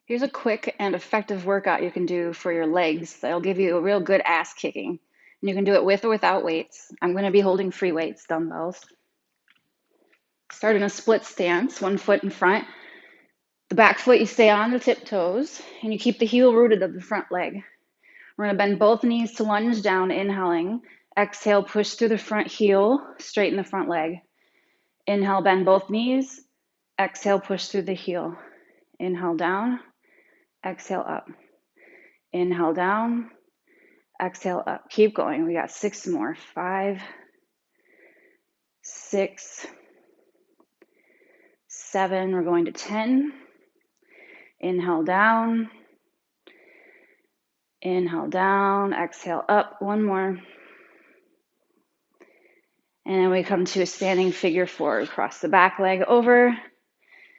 Here's a quick and effective workout you can do for your legs that'll give you a real good ass kicking. And you can do it with or without weights. I'm going to be holding free weights, dumbbells. Start in a split stance, one foot in front. The back foot you stay on the tiptoes, and you keep the heel rooted of the front leg. We're going to bend both knees to lunge down, inhaling. Exhale, push through the front heel, straighten the front leg. Inhale, bend both knees. Exhale, push through the heel. Inhale down. Exhale up. Inhale down. Exhale up. Keep going. We got 6 more. 5, 6, 7. We're going to 10. Inhale down. Inhale down. Exhale up. One more. And then we come to a standing figure 4. Cross the back leg over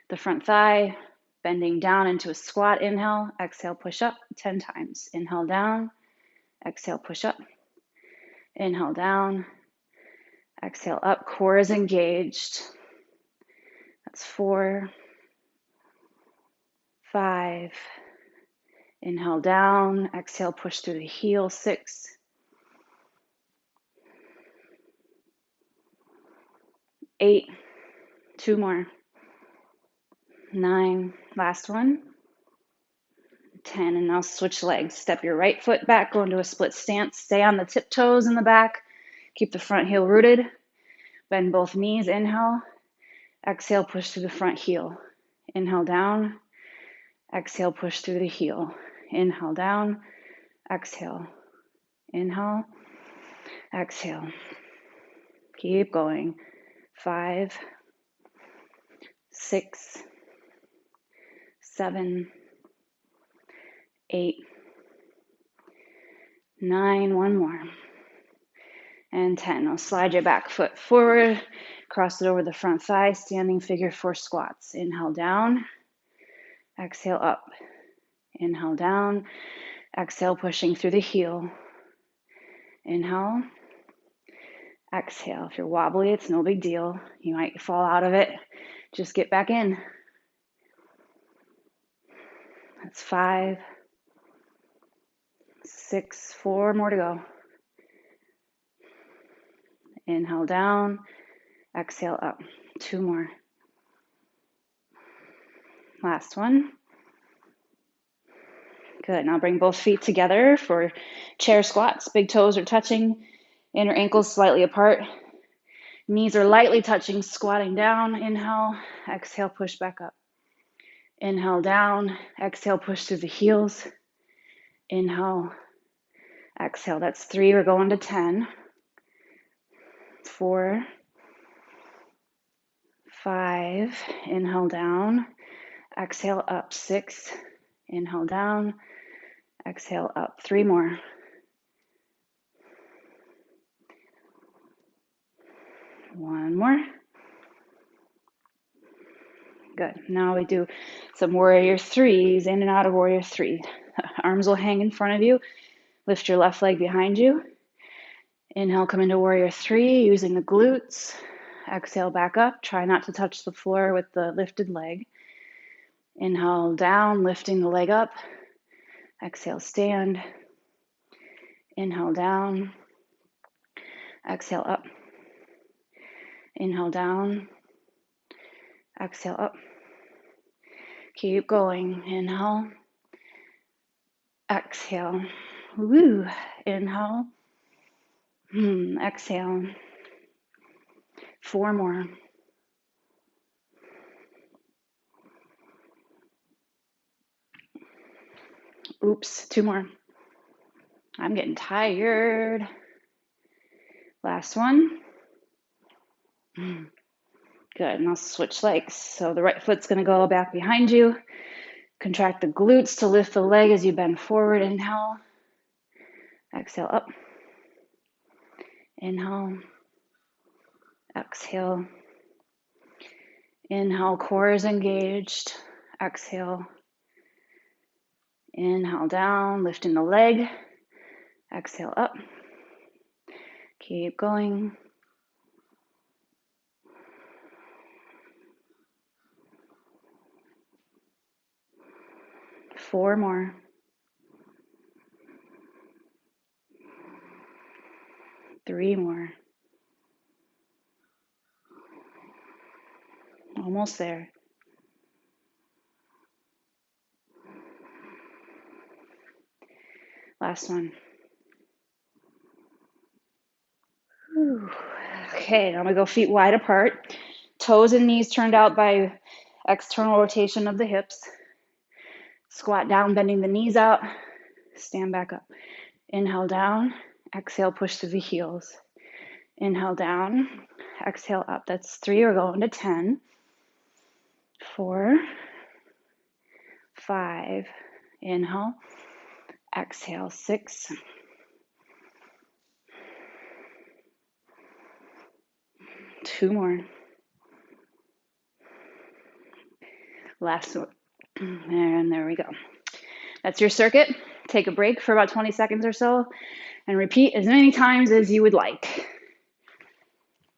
the front thigh, bending down into a squat. Inhale. Exhale, push up 10 times. Inhale down. Exhale, push up. Inhale down. Exhale up. Core is engaged. That's 4, 5. Inhale down. Exhale, push through the heel. 6, 8. 2 more. 9. Last one. 10. And now switch legs. Step your right foot back, go into a split stance. Stay on the tiptoes in the back. Keep the front heel rooted. Bend both knees. Inhale. Exhale, push through the front heel. Inhale down. Exhale, push through the heel. Inhale down. Exhale. Inhale. Exhale. Keep going. 5, 6, 7, 8, 9. One more. And 10. Now slide your back foot forward. Cross it over the front thigh. Standing figure 4 squats. Inhale down. Exhale up. Inhale down. Exhale, pushing through the heel. Inhale. Exhale. If you're wobbly, it's no big deal. You might fall out of it. Just get back in. That's 5, 6, 4 more to go. Inhale down. Exhale up. 2 more. Last one. Good. Now bring both feet together for chair squats. Big toes are touching. Inner ankles slightly apart. Knees are lightly touching, squatting down. Inhale. Exhale, push back up. Inhale down. Exhale, push through the heels. Inhale. Exhale. That's 3. We're going to 10. 4, 5. Inhale down. Exhale up. 6. Inhale down. Exhale up. 3 more. 1 more. Good. Now we do some warrior 3s, in and out of warrior 3. Arms will hang in front of you. Lift your left leg behind you. Inhale, come into warrior 3 using the glutes. Exhale, back up. Try not to touch the floor with the lifted leg. Inhale down, lifting the leg up. Exhale, stand. Inhale down. Exhale up. Inhale down. Exhale up. Keep going. Inhale. Exhale. Woo. Inhale. Exhale. 4 more. Oops. 2 more. I'm getting tired. Last one. Good. Now switch legs. So the right foot's going to go back behind you. Contract the glutes to lift the leg as you bend forward. Inhale. Exhale up. Inhale. Exhale. Inhale, core is engaged. Exhale. Inhale down, lifting the leg. Exhale up. Keep going. 4 more. 3 more. Almost there. Last one. Whew. Okay, now we go feet wide apart. Toes and knees turned out by external rotation of the hips. Squat down, bending the knees out. Stand back up. Inhale down. Exhale, push through the heels. Inhale down. Exhale up. That's 3. We're going to 10. 4. 5. Inhale. Exhale. 6. 2 more. Last one. And there we go. That's your circuit. Take a break for about 20 seconds or so and repeat as many times as you would like.